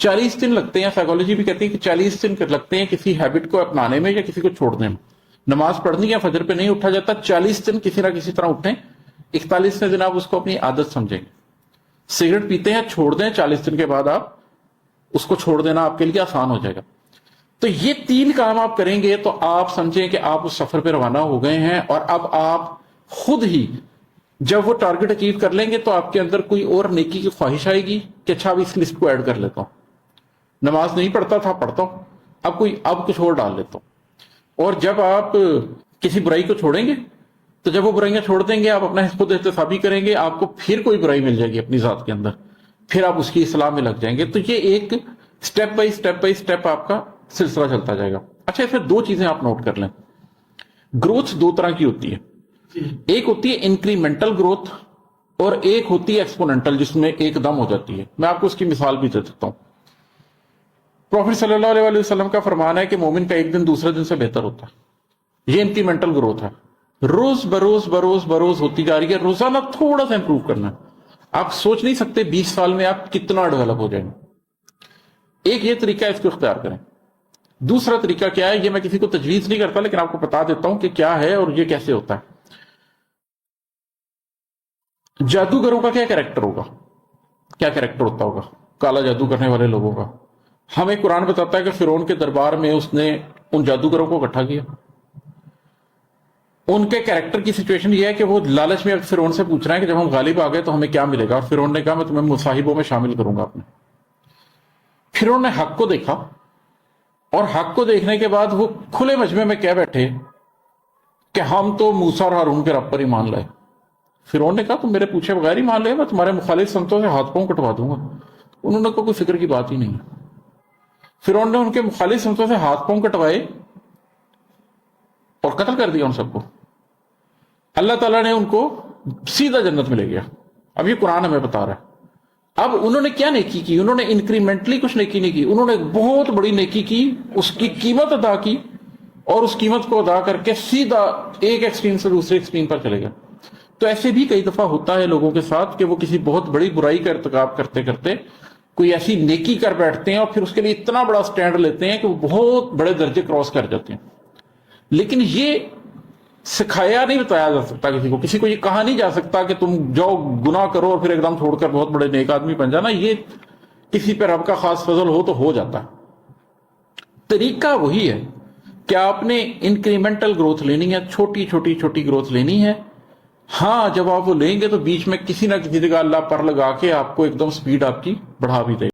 40 दिन लगते हैं, साइकोलॉजी भी कहती है कि 40 दिन लगते हैं किसी हैबिट को अपनाने में या किसी को छोड़ने में। नमाज पढ़नी है, फजर पे नहीं उठा जाता, 40 दिन किसी ना किसी तरह उठें, 41वें दिन आप उसको अपनी आदत समझेंगे। सिगरेट पीते हैं, छोड़ दें, 40 दिन के बाद आप उसको छोड़ देना आपके लिए आसान हो जाएगा। तो ये 3 काम आप करेंगे तो आप समझें कि आप उस सफर पे रवाना हो गए हैं, और अब आप खुद ही जब वो टारगेट अचीव कर लेंगे तो आपके अंदर कोई और नेकी की ख्वाहिश आएगी कि अच्छा अब इस लिस्ट को ऐड कर लेता हूं, नमाज नहीं पढ़ता था, पढ़ता हूं, अब कुछ और डाल लेता हूं। और जब आप किसी बुराई को छोड़ेंगे तो जब वो बुराइयां छोड़ देंगे, आप अपना खुद एहतसाबी करेंगे, आपको फिर कोई बुराई मिल जाएगी अपनी जात के अंदर, फिर आप उसकी इस्लाह में लग जाएंगे। तो ये एक स्टेप बाई स्टेप आपका सिलसिला चलता जाएगा। अच्छा, इसमें 2 चीजें आप नोट कर लें। ग्रोथ 2 तरह की होती है, एक होती है इंक्रीमेंटल ग्रोथ और एक होती है एक्सपोनेंटल, जिसमें एकदम हो जाती है। मैं आपको उसकी मिसाल भी दे देता हूं। प्रॉफिट सल्लल्लाहु अलैहि वसल्लम का फरमान है कि मोमिन का एक दिन दूसरे दिन से बेहतर होता है। ये इंक्रीमेंटल ग्रोथ है, रोज बरोज होती जा रही है, रोजाना थोड़ा सा इंप्रूव करना है। आप सोच नहीं सकते 20 साल में आप कितना डेवलप हो जाएंगे। एक ये तरीका है, इसको इख्तियार करें। दूसरा तरीका क्या है, ये मैं किसी को तजवीज नहीं करता, लेकिन आपको बता देता हूं कि क्या है और ये कैसे होता है। जादूगरों का क्या कैरेक्टर होगा, क्या कैरेक्टर होता होगा काला जादू करने वाले लोगों का? हमें कुरान बताता है कि फिरौन के दरबार में उसने उन जादूगरों को इकट्ठा किया। उनके कैरेक्टर की सिचुएशन ये है कि वो लालच में फिरौन से पूछ रहे हैं कि जब हम गालिब आ गए तो हमें क्या मिलेगा, और फिरौन ने कहा मैं तुम्हें मुसाहिबों में शामिल करूंगा अपने। फिरौन ने हक को देखा, और हक को देखने के बाद वो खुले मजमे में कह बैठे कि हम तो मूसा और हारून के रब पर ही मान लाए। फिरौन ने कहा तुम मेरे पूछे बगैर ही मान ले, मैं तुम्हारे मुखालिफ संतों से हाथ पांव कटवा दूंगा। उन्होंने कहा कोई फिक्र की बात ही नहीं है। फिरौन ने उनके मुखालिफ संतों से हाथ पांव कटवाए और कत्ल कर दिया उन सबको। अल्लाह ताला ने उनको सीधा जन्नत में ले गया। अब ये कुरान हमें बता रहा है। अब उन्होंने क्या नेकी की? उन्होंने इंक्रीमेंटली कुछ नेकी नहीं की, उन्होंने बहुत बड़ी नेकी की, उसकी कीमत अदा की, और उस कीमत को अदा करके सीधा एक एक्सट्रीम से दूसरे एक्सट्रीम पर चले गए। तो ऐसे भी कई दफा होता है लोगों के साथ कि वो किसी बहुत बड़ी बुराई का इर्तिकाब करते करते कोई ऐसी नेकी कर बैठते हैं और फिर उसके लिए इतना बड़ा स्टैंड लेते हैं कि वो बहुत बड़े दर्जे क्रॉस कर जाते हैं। लेकिन ये सिखाया नहीं बताया जा सकता किसी को ये कहा नहीं जा सकता कि तुम जाओ गुनाह करो और फिर एकदम छोड़कर बहुत बड़े नेक आदमी बन जाना। ये किसी पर रब का खास फजल हो तो हो जाता है। तरीका वही है कि आपने इंक्रीमेंटल ग्रोथ लेनी है, छोटी ग्रोथ लेनी है। हाँ, जब आप वो लेंगे तो बीच में किसी ना किसी जगह अल्लाह पर लगा के आपको एकदम स्पीड आपकी बढ़ा भी देगा।